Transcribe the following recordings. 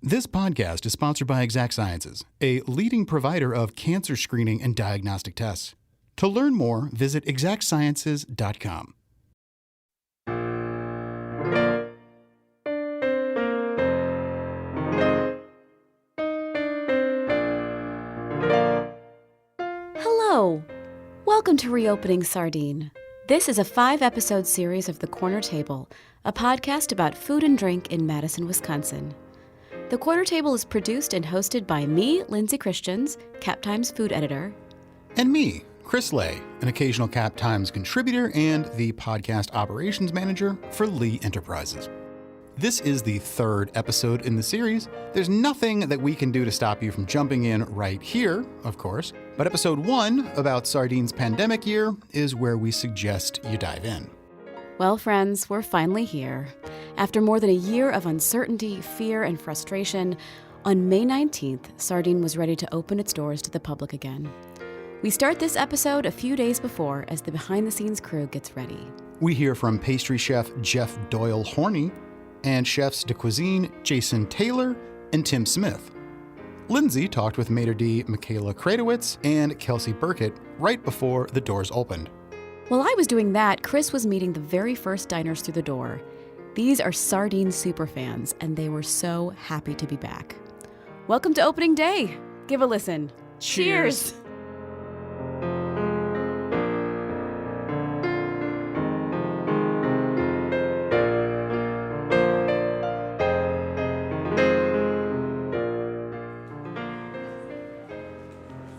This podcast is sponsored by Exact Sciences, a leading provider of cancer screening and diagnostic tests. To learn more, visit exactsciences.com. Hello! Welcome to Reopening Sardine. This is a 5-episode series of The Corner Table, a podcast about food and drink in Madison, Wisconsin. The Corner Table is produced and hosted by me, Lindsay Christians, Cap Times food editor. And me, Chris Lay, an occasional Cap Times contributor and the podcast operations manager for Lee Enterprises. This is the 3rd episode in the series. There's nothing that we can do to stop you from jumping in right here, of course. But episode 1, about Sardine's pandemic year, is where we suggest you dive in. Well, friends, we're finally here. After more than a year of uncertainty, fear, and frustration, on May 19th, Sardine was ready to open its doors to the public again. We start this episode a few days before as the behind-the-scenes crew gets ready. We hear from pastry chef Jeff Doyle-Horney and chefs de cuisine Jason Taylor and Tim Smith. Lindsay talked with maitre'd McKayla Kratowicz and Kelsey Burkett right before the doors opened. While I was doing that, Chris was meeting the very first diners through the door. These are Sardine superfans, and they were so happy to be back. Welcome to opening day. Give a listen. Cheers.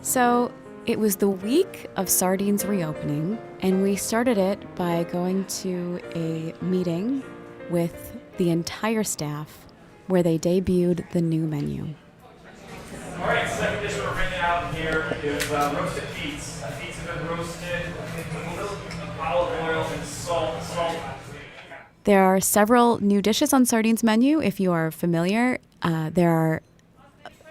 So it was the week of Sardine's reopening, and we started it by going to a meeting with the entire staff where they debuted the new menu. All right, second dish we're bringing out here is roasted beets. Beets have been roasted with olive oil and salt. There are several new dishes on Sardine's menu, if you are familiar. There are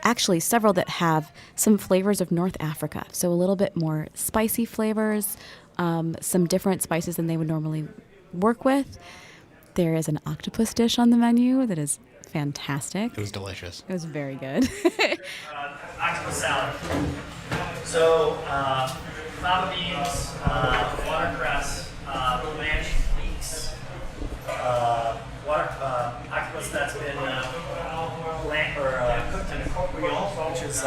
actually several that have some flavors of North Africa, so a little bit more spicy flavors, some different spices than they would normally work with. There is an octopus dish on the menu that is fantastic. It was delicious. It was very good. Octopus salad. So, fava beans, watercress, blanched leeks, octopus that's been cooked in a corporeal, which is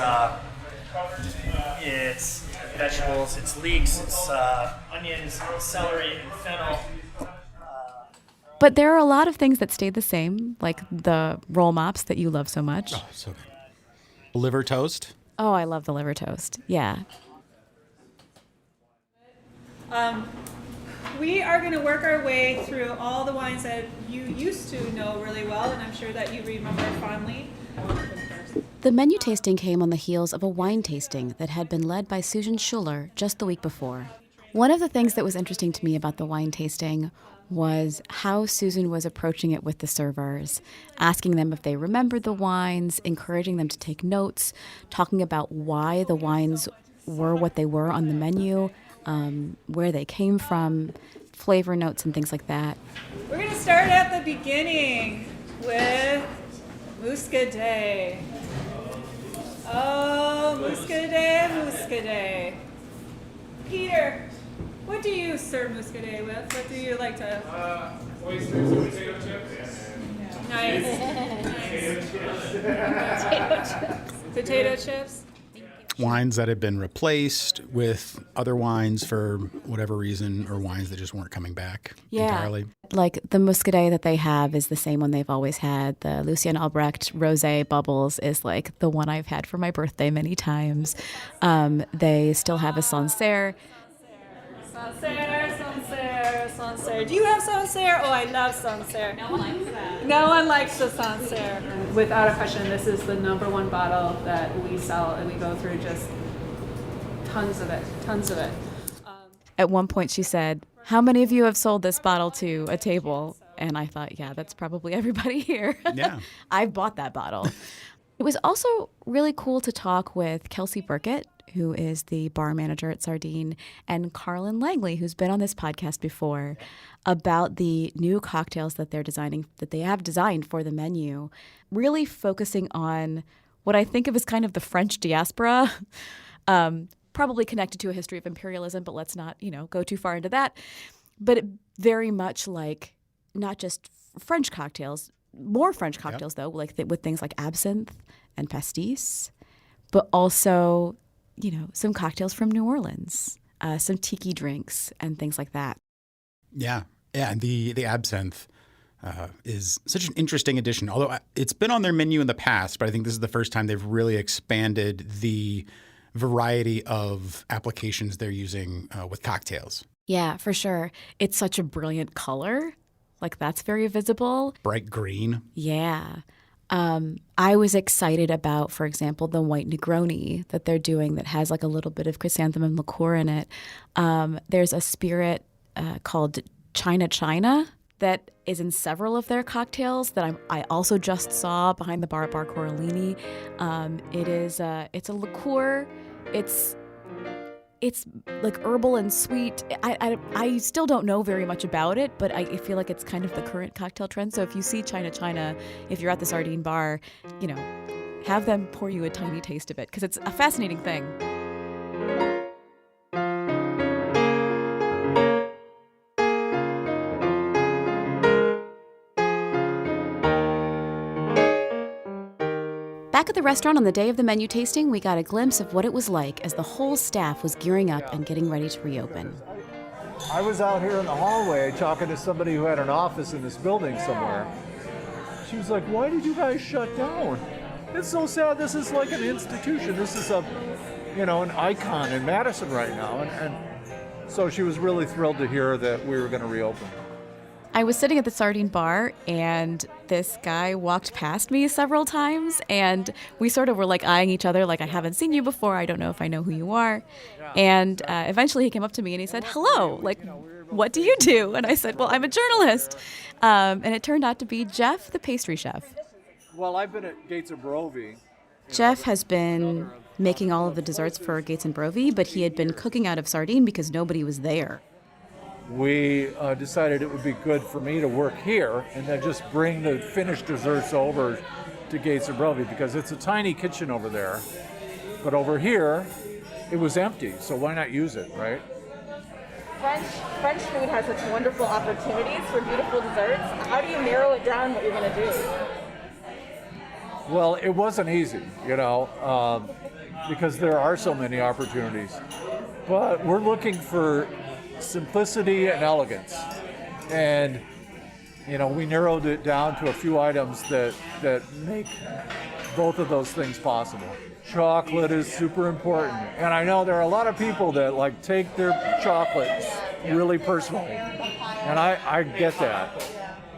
it's vegetables, it's leeks, it's onions, celery, and fennel. But there are a lot of things that stayed the same, like the roll mops that you love so much. Oh, so good. Liver toast. Oh, I love the liver toast. Yeah. We are going to work our way through all the wines that you used to know really well, and I'm sure that you remember fondly. The menu tasting came on the heels of a wine tasting that had been led by Susan Schuller just the week before. One of the things that was interesting to me about the wine tasting was how Susan was approaching it with the servers, asking them if they remembered the wines, encouraging them to take notes, talking about why the wines were what they were on the menu, where they came from, flavor notes and things like that. We're going to start at the beginning with Muscadet. Oh, Muscadet. Peter, what do you serve Muscadet with? What do you like to... Oysters and potato chips. Nice. Potato chips. Wines that had been replaced with other wines for whatever reason, or wines that just weren't coming back entirely. Like the Muscadet that they have is the same one they've always had. The Lucien Albrecht Rosé Bubbles is like the one I've had for my birthday many times. They still have a Sancerre. Sancerre. Do you have Sancerre? Oh, I love Sancerre. No one likes that. No one likes the Sancerre. Without a question, this is the #1 bottle that we sell, and we go through just tons of it. At one point she said, "How many of you have sold this bottle to a table?" And I thought, yeah, that's probably everybody here. Yeah. I've bought that bottle. It was also really cool to talk with Kelsey Burkett, who is the bar manager at Sardine, and Carlin Langley, who's been on this podcast before, about the new cocktails that they have designed for the menu, really focusing on what I think of as kind of the French diaspora, probably connected to a history of imperialism, but let's not, go too far into that. But it very much like not just French cocktails, more French cocktails, though, like with things like absinthe and pastis, but also, some cocktails from New Orleans, some tiki drinks and things like that. Yeah. Yeah. And the absinthe is such an interesting addition, although it's been on their menu in the past, but I think this is the first time they've really expanded the variety of applications they're using with cocktails. Yeah, for sure. It's such a brilliant color. Like, that's very visible. Bright green. Yeah. I was excited about, for example, the white Negroni that they're doing that has like a little bit of chrysanthemum liqueur in it. There's a spirit called China that is in several of their cocktails that I also just saw behind the bar at Bar Corallini. It's a liqueur. It's like herbal and sweet. I still don't know very much about it, but I feel like it's kind of the current cocktail trend. So if you see China, if you're at the Sardine bar, have them pour you a tiny taste of it because it's a fascinating thing. Back at the restaurant on the day of the menu tasting, we got a glimpse of what it was like as the whole staff was gearing up and getting ready to reopen. I was out here in the hallway talking to somebody who had an office in this building somewhere. She was like, "Why did you guys shut down? It's so sad. This is like an institution. This is an icon in Madison right now." And so she was really thrilled to hear that we were going to reopen. I was sitting at the Sardine bar, and this guy walked past me several times, and we sort of were like eyeing each other like, I haven't seen you before. I don't know if I know who you are. And eventually he came up to me and he said, "Hello, like, what do you do?" And I said, "Well, I'm a journalist." And it turned out to be Jeff, the pastry chef. Well, I've been at Gates and Brovey. Jeff has been making all of the desserts for Gates and Brovey, but he had been cooking out of Sardine because nobody was there. We decided it would be good for me to work here and then just bring the finished desserts over to Gates and Brovey because it's a tiny kitchen over there. But over here, it was empty, so why not use it, right? French food has such wonderful opportunities for beautiful desserts. How do you narrow it down what you're going to do? Well, it wasn't easy, because there are so many opportunities. But we're looking for simplicity and elegance. And, we narrowed it down to a few items that make both of those things possible. Chocolate is super important. And I know there are a lot of people that take their chocolates really personally. And I get that.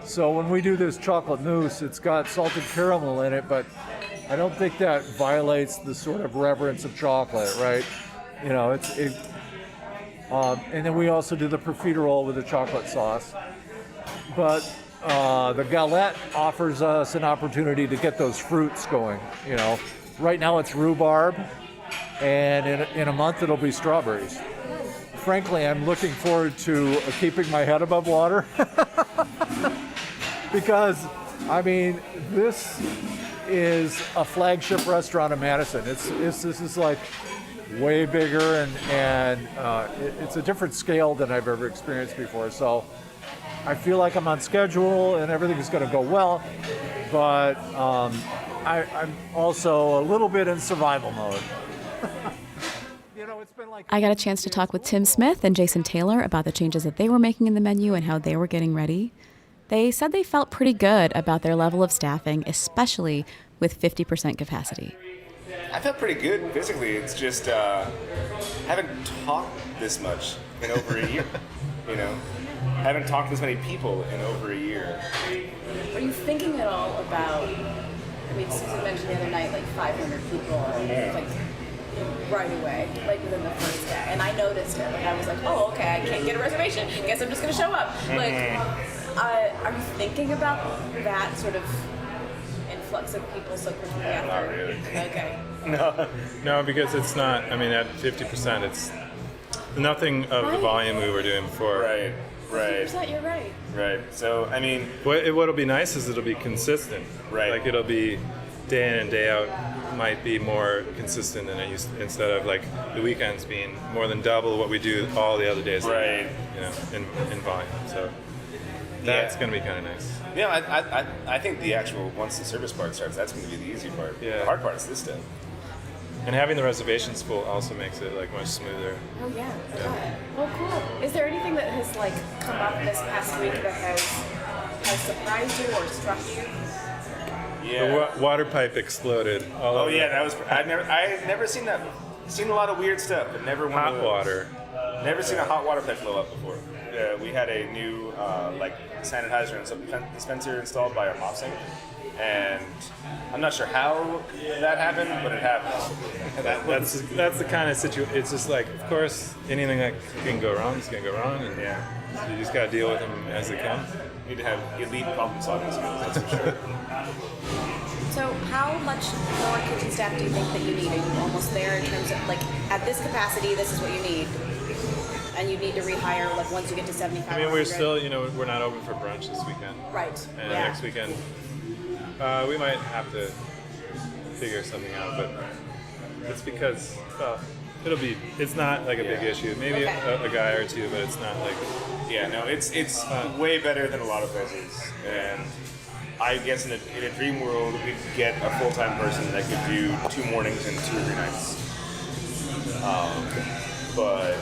So when we do this chocolate mousse, it's got salted caramel in it, but I don't think that violates the sort of reverence of chocolate, right? And then we also do the profiterole with the chocolate sauce. But the galette offers us an opportunity to get those fruits going. Right now it's rhubarb, and in a month it'll be strawberries. Frankly, I'm looking forward to keeping my head above water because, this is a flagship restaurant in Madison. This is like way bigger and it's a different scale than I've ever experienced before. So I feel like I'm on schedule and everything is going to go well, but I'm also a little bit in survival mode. I got a chance to talk with Tim Smith and Jason Taylor about the changes that they were making in the menu and how they were getting ready. They said they felt pretty good about their level of staffing, especially with 50% capacity. I felt pretty good physically. It's just haven't talked this much in over a year. Haven't talked to this many people in over a year. Are you thinking at all about? Susan mentioned the other night, 500 people, right away, within the first day. And I noticed it. I was like, oh, okay, I can't get a reservation. Guess I'm just going to show up. Are you thinking about that sort of influx of people so quickly after? Not really. Okay. No, because it's not. I mean, at 50%, it's nothing of the volume we were doing before. Right. 50%, you're right. Right. So, I mean, What'll be nice is it'll be consistent. Right. Like it'll be day in and day out. Might be more consistent than it used to, instead of like the weekends being more than double what we do all the other days. Right. You know, in volume. So that's going to be kind of nice. yeah, I think the actual, once the service part starts, that's going to be the easy part. Yeah. The hard part is this stuff. And having the reservations full also makes it like much smoother. Oh yeah. Oh cool. Is there anything that has like come up this past week that has surprised you or struck you? Yeah. The water pipe exploded. All Oh over yeah, that was. I had never seen that. Seen a lot of weird stuff, but never one hot of those. water. Never seen a hot water pipe blow up before. We had a new like sanitizer and dispenser installed by our mop sink, and I'm not sure how that happened, but it happened. That's the kind of situation. It's just like, of course, anything that can go wrong is gonna go wrong, and Yeah. you just gotta deal with them as they come. Need to have elite problem solving skills, that's for sure. So how much more kitchen staff do you think that you need? Are you almost there in terms of like at this capacity, this is what you need? And you need to rehire like once you get to 75. I mean, we're still, we're not open for brunch this weekend. right. And Yeah. next weekend, we might have to figure something out, but it's because, it's not like a big issue. Maybe Okay. a guy or two, but it's not like, Yeah, no, it's way better than a lot of places, and I guess in a dream world we'd get a full-time person that could do 2 mornings and 2 or 3 nights. But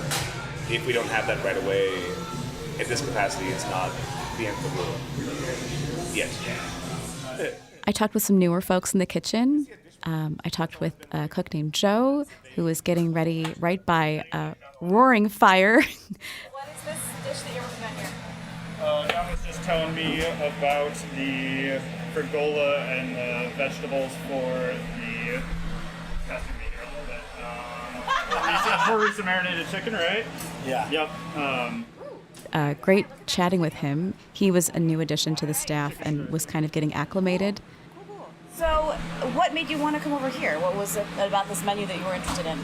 if we don't have that right away, at this capacity, it's not the end of the world. Yet. I talked with some newer folks in the kitchen. I talked with a cook named Joe, who was getting ready right by a roaring fire. What is this dish that you're working on here? John was just telling me about the pergola and the vegetables for the pastry meat here a little bit. You said harissa marinated chicken, right? Yeah. Yep. Great chatting with him. He was a new addition to the staff and was kind of getting acclimated. So, what made you want to come over here? What was it about this menu that you were interested in?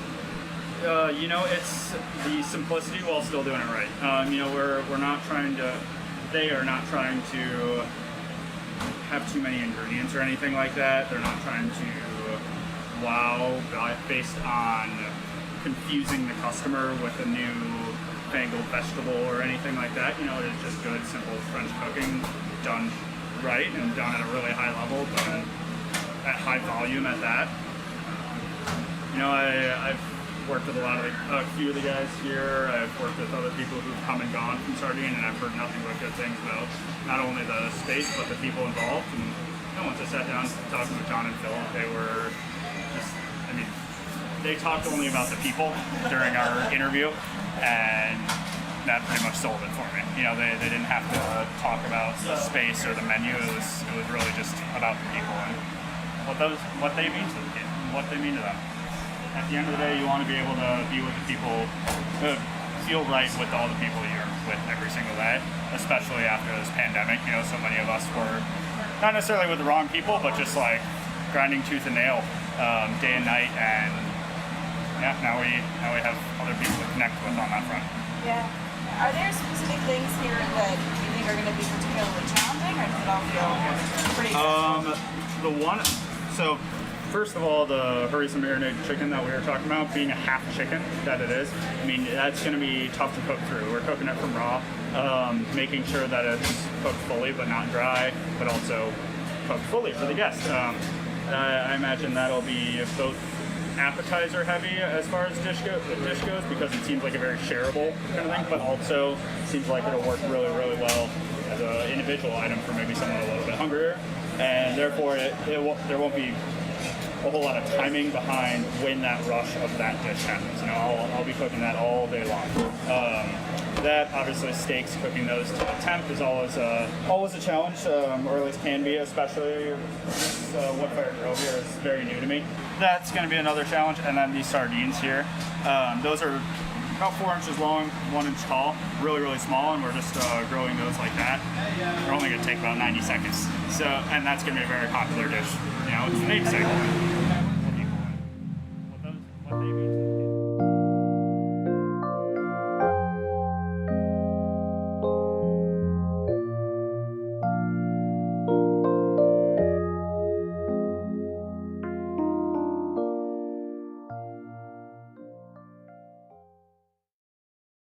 It's the simplicity while still doing it right. We're not trying to. They are not trying to have too many ingredients or anything like that. They're not trying to wow based on confusing the customer with a new fangled vegetable or anything like that. It is just good, simple French cooking done right and done at a really high level, done at high volume at that. I've worked with a few of the guys here. I've worked with other people who've come and gone from Sardine, and I've heard nothing but good things about not only the space but the people involved. And once I sat down talking with John and Phil, they were just, they talked only about the people during our interview, and that pretty much sold it for me. They didn't have to talk about the space or the menu. It was really just about the people and what they mean to the kid, what they mean to them. At the end of the day, you want to be able to be with the people, feel right with all the people you're with every single day, especially after this pandemic. So many of us were not necessarily with the wrong people, but just like grinding tooth and nail day and night, and now we have other people to connect with on that front. Yeah. Are there specific things here that you think are going to be particularly challenging, or does it all feel pretty So first of all, the harissa marinated chicken that we were talking about, being a half chicken that it is, that's going to be tough to cook through. We're cooking it from raw, making sure that it's cooked fully but not dry, but also cooked fully for the guest. I imagine that'll be both appetizer heavy as far as dish goes, because it seems like a very shareable kind of thing, but also seems like it'll work really, really well as an individual item for maybe someone a little bit hungrier, and therefore there won't be a whole lot of timing behind when that rush of that dish happens. I'll be cooking that all day long. That obviously steaks, cooking those to a temp is always a challenge, or at least can be, especially this wood fire grill here is very new to me. That's going to be another challenge. And then these sardines here, those are about 4 inches long, 1 inch tall, really, really small, and we're just grilling those like that. They're only going to take about 90 seconds. So, and that's going to be a very popular dish. You know, it's an namesake. What they mean.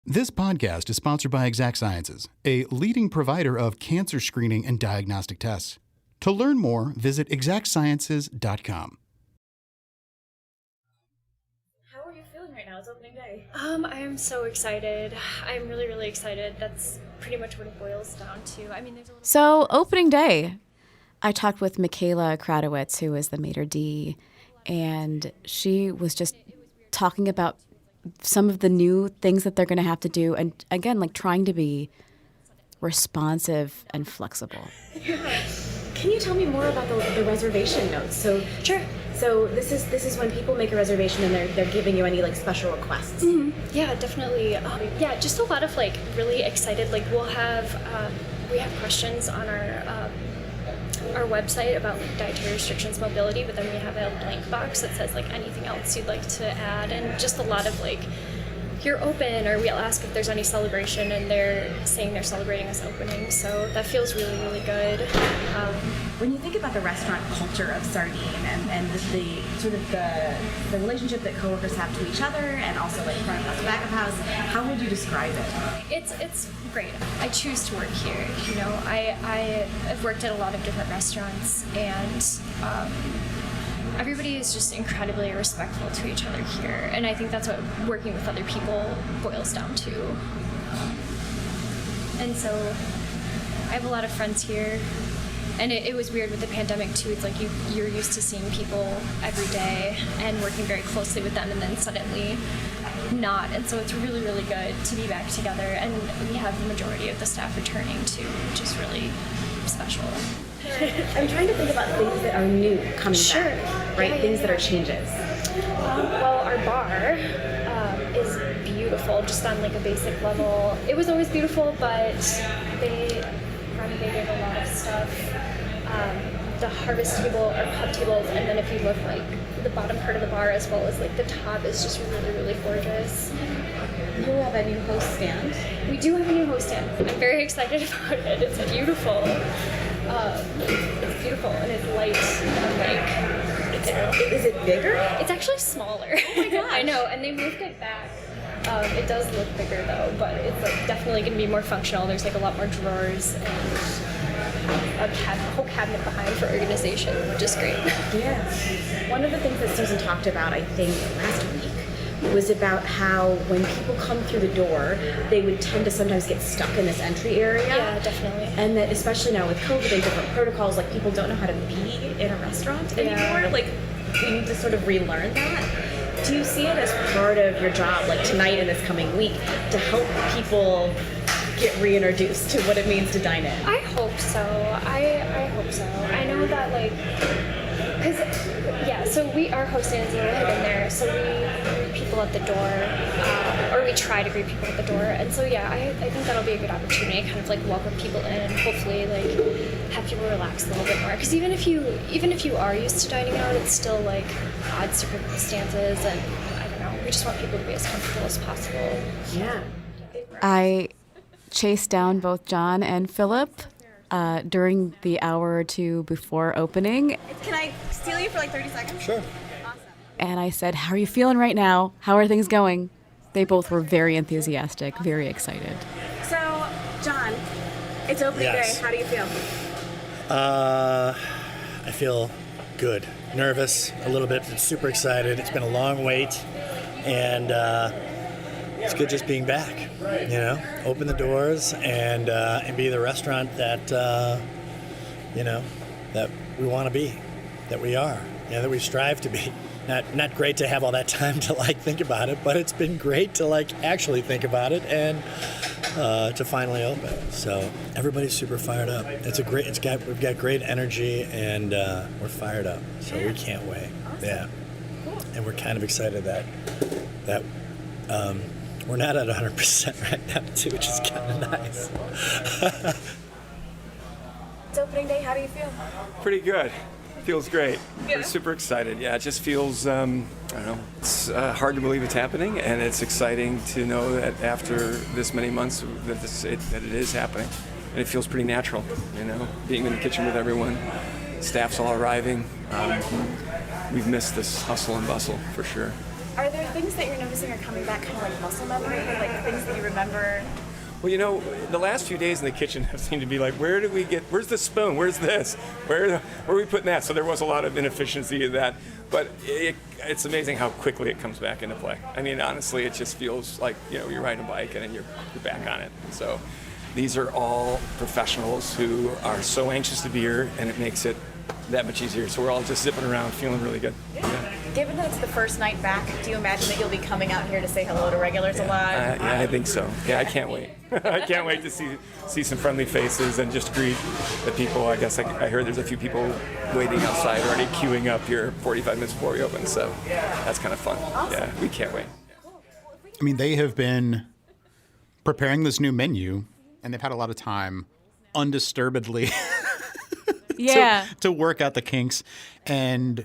This podcast is sponsored by Exact Sciences, a leading provider of cancer screening and diagnostic tests. To learn more, visit exactsciences.com. How are you feeling right now? It's opening day. I am so excited. I'm really, really excited. That's pretty much what it boils down to. I mean, there's a little... So, opening day, I talked with McKayla Kratowicz, who is the maitre'd, and she was just talking about some of the new things that they're going to have to do, and again, like trying to be responsive and flexible. Yeah. Can you tell me more about the reservation notes? So Sure. So this is when people make a reservation and they're giving you any like special requests. Mm-hmm. Yeah, definitely. Yeah, just a lot of like really excited. Like we have questions on our website about like dietary restrictions, mobility, but then we have a blank box that says like anything else you'd like to add, and just a lot of like, you're open, or we'll ask if there's any celebration, and they're saying they're celebrating us opening, so that feels really, really good. When you think about the restaurant culture of Sardine and the sort of the relationship that coworkers have to each other, and also like front of house, back of house, how would you describe it? It's great. I choose to work here. You know, I've worked at a lot of different restaurants, and everybody is just incredibly respectful to each other here, and I think that's what working with other people boils down to. And so I have a lot of friends here, and it was weird with the pandemic too. It's like you're used to seeing people every day and working very closely with them, and then suddenly not. And so it's really, really good to be back together, and we have the majority of the staff returning too, which is really special. I'm trying to think about things that are new coming back, right? Yeah, things that are changes. Well, our bar is beautiful, just on like a basic level. It was always beautiful, but they renovated a lot of stuff. The harvest table are pub tables, and then if you look like the bottom part of the bar as well as like the top is just really, really gorgeous. You have a new host stand. We do have a new host stand. I'm very excited about it. It's beautiful. It's beautiful, and it's light, and like, Is it bigger? it's actually smaller. Oh my gosh. I know, and they moved it back. It does look bigger though, but it's like definitely going to be more functional. There's like a lot more drawers and a whole cabinet behind for organization, which is great. Yeah. One of the things that Susan talked about, I think, last week was about how when people come through the door, they would tend to sometimes get stuck in this entry area. Yeah, definitely. And that especially now with COVID and different protocols, like people don't know how to be in a restaurant anymore. Like we need to sort of relearn that. Do you see it as part of your job, like tonight and this coming week, to help people get reintroduced to what it means to dine in? I hope so. I hope so. I know that like, so our host stands a little hidden there, so we greet people at the door, or we try to greet people at the door, and so yeah, I think that'll be a good opportunity to kind of like welcome people in, and hopefully like have people relax a little bit more, because even if you are used to dining out, it's still like odd circumstances, and I don't know, we just want people to be as comfortable as possible. Yeah. I chased down both John and Philip during the hour or two before opening. Can I steal you for like 30 seconds? Sure. Awesome. And I said, "How are you feeling right now? How are things going?" They both were very enthusiastic, very excited. So, John, it's opening Yes. day. How do you feel? I feel good. Nervous a little bit, but super excited. It's been a long wait, and it's good just being back. You know, open the doors and be the restaurant that that we want to be, that we are, that we strive to be. Not great to have all that time to like think about it, but it's been great to like actually think about it and to finally open. So everybody's super fired up. We've got great energy, and we're fired up. So we can't wait. Awesome. Yeah. Cool. And we're kind of excited that we're not at 100% right now, too, which is kind of nice. It's opening day. How do you feel? Pretty good. Feels great. Yeah. We're super excited. Yeah, it just feels, I don't know, it's hard to believe it's happening, and it's exciting to know that after this many months that it is happening. And it feels pretty natural, you know, being in the kitchen with everyone. Staff's all arriving. We've missed this hustle and bustle for sure. Are there things that you're noticing are coming back, kind of like muscle memory, like things that you remember? Well, you know, the last few days in the kitchen have seemed to be like, where's the spoon? Where's this? Where are we putting that? So there was a lot of inefficiency in that. But it's amazing how quickly it comes back into play. I mean, honestly, it just feels like, you know, you're riding a bike and then you're back on it. So these are all professionals who are so anxious to be here, and it makes it that much easier. So we're all just zipping around, feeling really good. Yeah. Given that it's the first night back, do you imagine that you'll be coming out here to say hello to regulars a lot? Yeah, I think so. Yeah, I can't wait. I can't wait to see some friendly faces and just greet the people. I guess I heard there's a few people waiting outside already queuing up here 45 minutes before we open, so that's kind of fun. Awesome. Yeah, we can't wait. I mean, they have been preparing this new menu, and they've had a lot of time undisturbedly to work out the kinks. And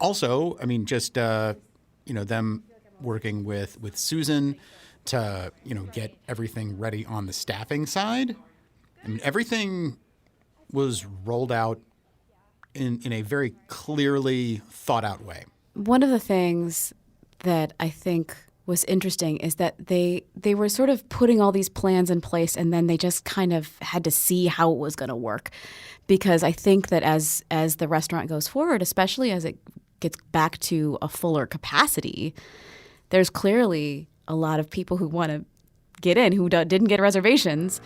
also, I mean, just, them working with Susan to, get everything ready on the staffing side. I mean, everything was rolled out in a very clearly thought out way. One of the things that I think was interesting is that they were sort of putting all these plans in place, and then they just kind of had to see how it was going to work. Because I think that as the restaurant goes forward, especially as it gets back to a fuller capacity, there's clearly a lot of people who want to get in who didn't get reservations,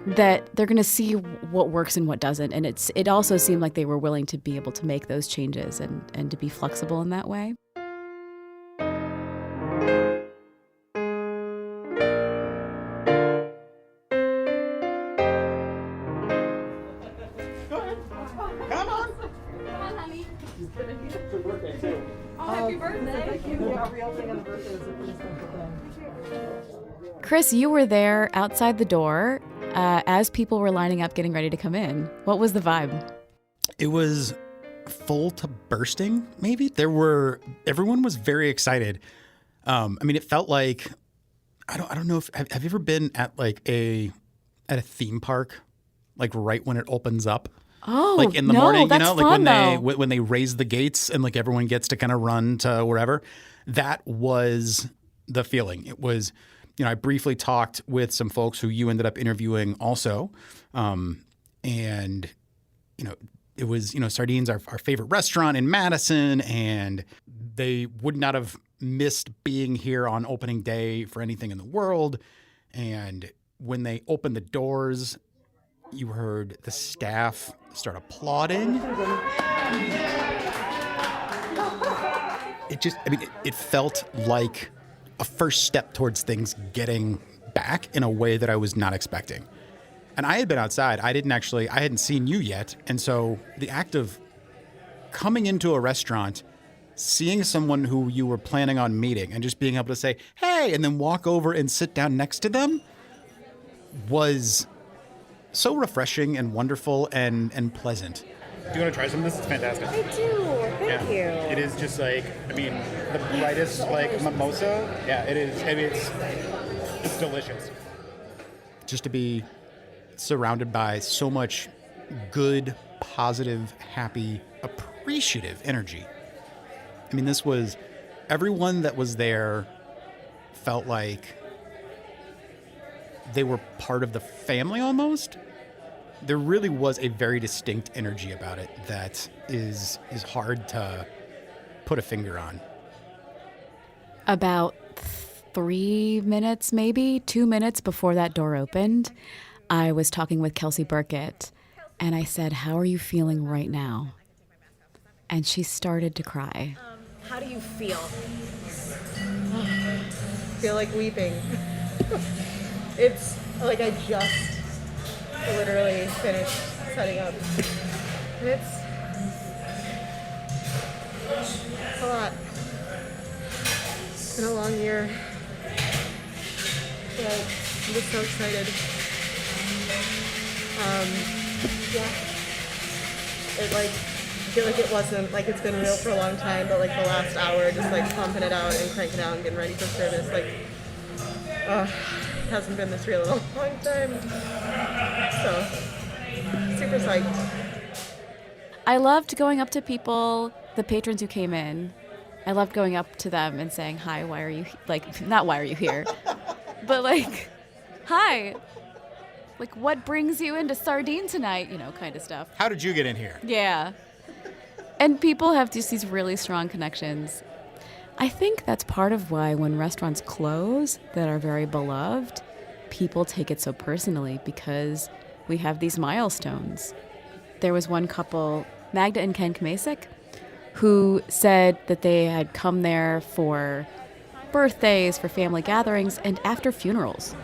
that they're going to see what works and what doesn't. And it also seemed like they were willing to be able to make those changes and to be flexible in that way. Chris, you were there outside the door as people were lining up getting ready to come in. What was the vibe? It was full to bursting, maybe. Everyone was very excited. I mean, it felt like, I don't know if, have you ever been at at a theme park, like right when it opens up? Oh, like in the no, morning, that's fun, when they raise the gates and like everyone gets to kind of run to wherever. That was the feeling. It was, I briefly talked with some folks who you ended up interviewing also. And, it was, Sardine's our favorite restaurant in Madison, and they would not have missed being here on opening day for anything in the world. And when they opened the doors, you heard the staff start applauding. It felt like a first step towards things getting back in a way that I was not expecting. And I had been outside. I hadn't seen you yet. And so the act of coming into a restaurant, seeing someone who you were planning on meeting and just being able to say, hey, and then walk over and sit down next to them was so refreshing and wonderful and pleasant. Do you want to try some of this? It's fantastic. I do. Thank you. It is just the brightest mimosa. Yeah, it is. It's delicious. Just to be surrounded by so much good, positive, happy, appreciative energy. I mean, everyone that was there felt like they were part of the family almost. There really was a very distinct energy about it that is hard to put a finger on. About 3 minutes, maybe 2 minutes before that door opened, I was talking with Kelsey Burkett, and I said, how are you feeling right now? And she started to cry. How do you feel? I feel like weeping. It's like I just literally finished setting up. It's a lot. It's been a long year. Yeah, I'm just so excited. I feel like it wasn't, like it's been real for a long time, but like the last hour, just like pumping it out and cranking out and getting ready for service, like, it hasn't been this real in a long time. So, super psyched. I loved going up to people, the patrons who came in. I loved going up to them and saying, hi, why are you, not why are you here, but like, hi, like what brings you into Sardine tonight, kind of stuff. How did you get in here? Yeah. And people have just these really strong connections. I think that's part of why when restaurants close that are very beloved, people take it so personally because we have these milestones. There was one couple, Magda and Ken Kmasik, who said that they had come there for birthdays, for family gatherings, and after funerals.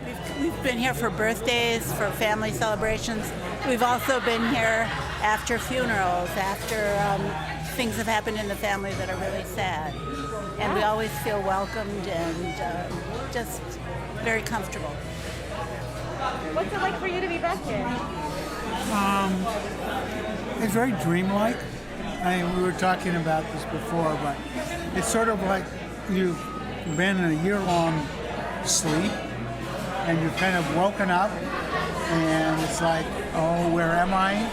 We've been here for birthdays, for family celebrations. We've also been here after funerals, after things have happened in the family that are really sad. And we always feel welcomed and just very comfortable. What's it like for you to be back here? It's very dreamlike. We were talking about this before, but it's sort of like you've been in a year-long sleep, and you've kind of woken up, and it's like, oh, where am I?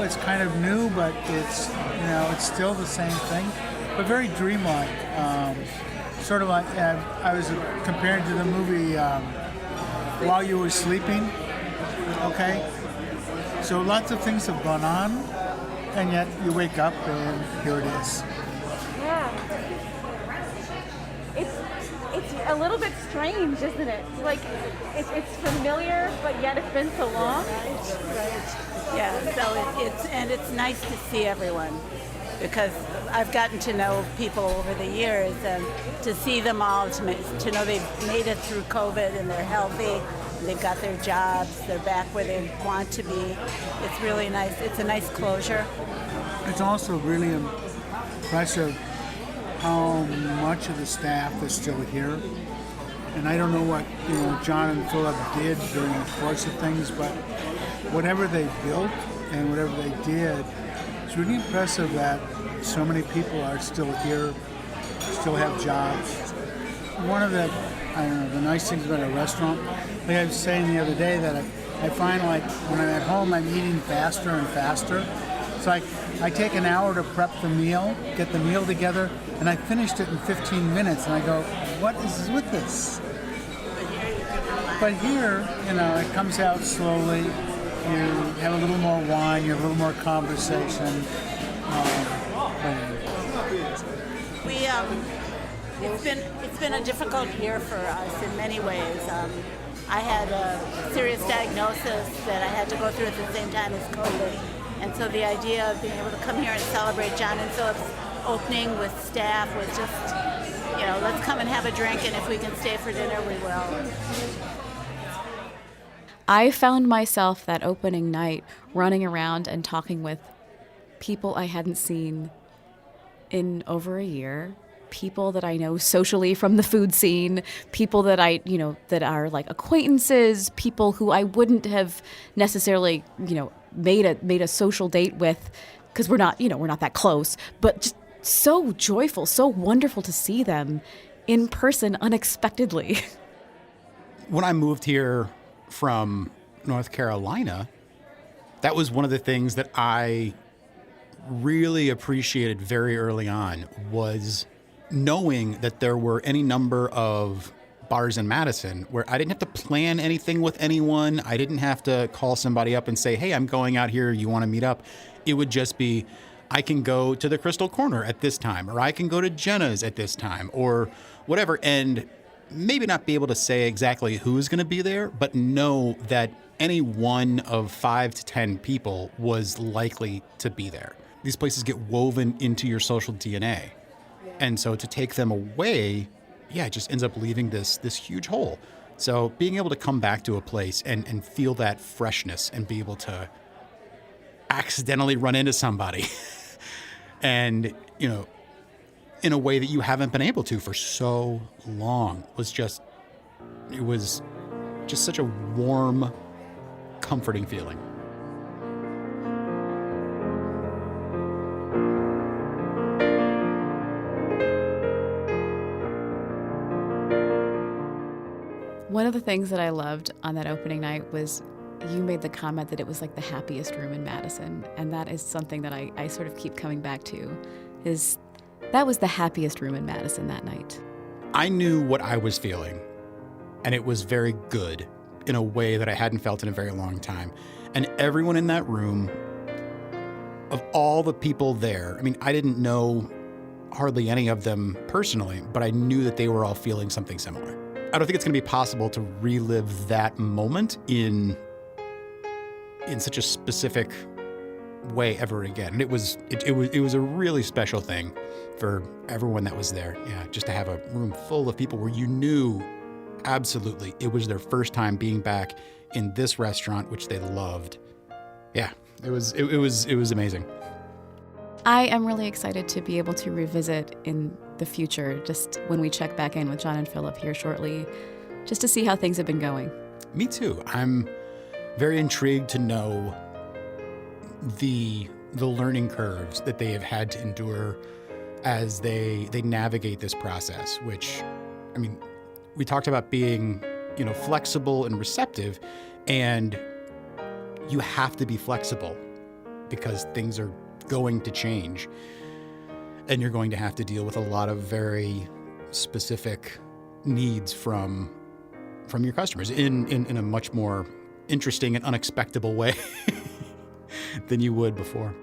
It's kind of new, but it's still the same thing, but very dreamlike. Sort of like, I was comparing to the movie While You Were Sleeping, okay? So lots of things have gone on, and yet you wake up and here it is. Yeah. It's a little bit strange, isn't it? Like, it's familiar, but yet it's been so long. Right. Yeah, so it's nice to see everyone because I've gotten to know people over the years, and to see them all, to know they've made it through COVID and they're healthy, and they've got their jobs, they're back where they want to be. It's really nice. It's a nice closure. It's also really impressive how much of the staff is still here. And I don't know what John and Philip did during the course of things, but whatever they built and whatever they did, it's really impressive that so many people are still here, still have jobs. One of the nice things about a restaurant, like I was saying the other day, that I find like when I'm at home, I'm eating faster and faster. It's like I take an hour to prep the meal, get the meal together, and I finished it in 15 minutes, and I go, what is with this? But here, it comes out slowly. You have a little more wine, you have a little more conversation. It's been a difficult year for us in many ways. I had a serious diagnosis that I had to go through at the same time as COVID. And so the idea of being able to come here and celebrate John and Philip's opening with staff was just, let's come and have a drink, and if we can stay for dinner, we will. I found myself that opening night running around and talking with people I hadn't seen in over a year, people that I know socially from the food scene, people that that are like acquaintances, people who I wouldn't have necessarily, made a social date with because we're not that close, but just so joyful, so wonderful to see them in person unexpectedly. When I moved here from North Carolina, that was one of the things that I really appreciated very early on, was knowing that there were any number of bars in Madison where I didn't have to plan anything with anyone. I didn't have to call somebody up and say, hey, I'm going out here, you want to meet up? It would just be, I can go to the Crystal Corner at this time, or I can go to Jenna's at this time, or whatever, and maybe not be able to say exactly who's going to be there, but know that any one of 5 to 10 people was likely to be there. These places get woven into your social DNA. And so to take them away, it just ends up leaving this huge hole. So being able to come back to a place and feel that freshness and be able to accidentally run into somebody and, in a way that you haven't been able to for so long was just It was just such a warm, comforting feeling. One of the things that I loved on that opening night was you made the comment that it was like the happiest room in Madison. And that is something that I sort of keep coming back to, is that was the happiest room in Madison that night. I knew what I was feeling, and it was very good in a way that I hadn't felt in a very long time. And everyone in that room, of all the people there, I mean, I didn't know hardly any of them personally, but I knew that they were all feeling something similar. I don't think it's going to be possible to relive that moment in such a specific way ever again. And it was a really special thing for everyone that was there. Yeah, just to have a room full of people where you knew absolutely it was their first time being back in this restaurant, which they loved. Yeah, it was amazing. I am really excited to be able to revisit in the future, just when we check back in with John and Philip here shortly, just to see how things have been going. Me too. I'm very intrigued to know the learning curves that they have had to endure as they navigate this process, which, I mean, we talked about being, flexible and receptive, and you have to be flexible because things are going to change, and you're going to have to deal with a lot of very specific needs from your customers in a much more interesting and unexpected way than you would before.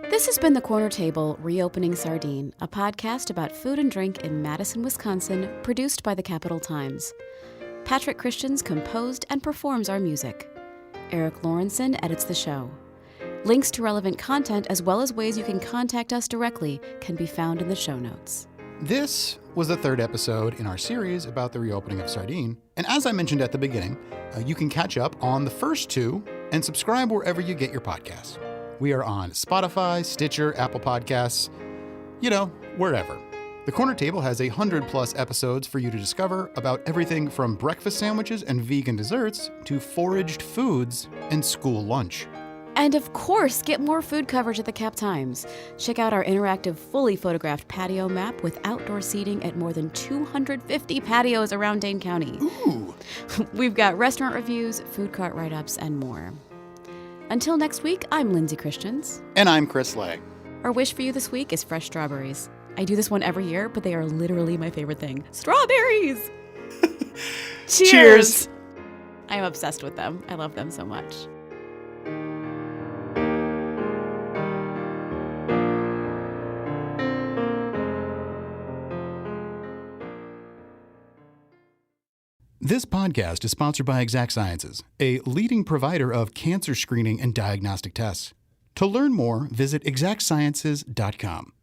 This has been The Corner Table, Reopening Sardine, a podcast about food and drink in Madison, Wisconsin, produced by the Capital Times. Patrick Christians composed and performs our music. Eric Lawrenson edits the show. Links to relevant content, as well as ways you can contact us directly, can be found in the show notes. This was the third episode in our series about the reopening of Sardine. And as I mentioned at the beginning, you can catch up on the first two and subscribe wherever you get your podcasts. We are on Spotify, Stitcher, Apple Podcasts, wherever. The Corner Table has 100+ episodes for you to discover about everything from breakfast sandwiches and vegan desserts to foraged foods and school lunch. And of course, get more food coverage at the Cap Times. Check out our interactive, fully photographed patio map with outdoor seating at more than 250 patios around Dane County. Ooh! We've got restaurant reviews, food cart write-ups, and more. Until next week, I'm Lindsay Christians. And I'm Chris Lay. Our wish for you this week is fresh strawberries. I do this one every year, but they are literally my favorite thing. Strawberries! Cheers! I am obsessed with them. I love them so much. This podcast is sponsored by Exact Sciences, a leading provider of cancer screening and diagnostic tests. To learn more, visit exactsciences.com.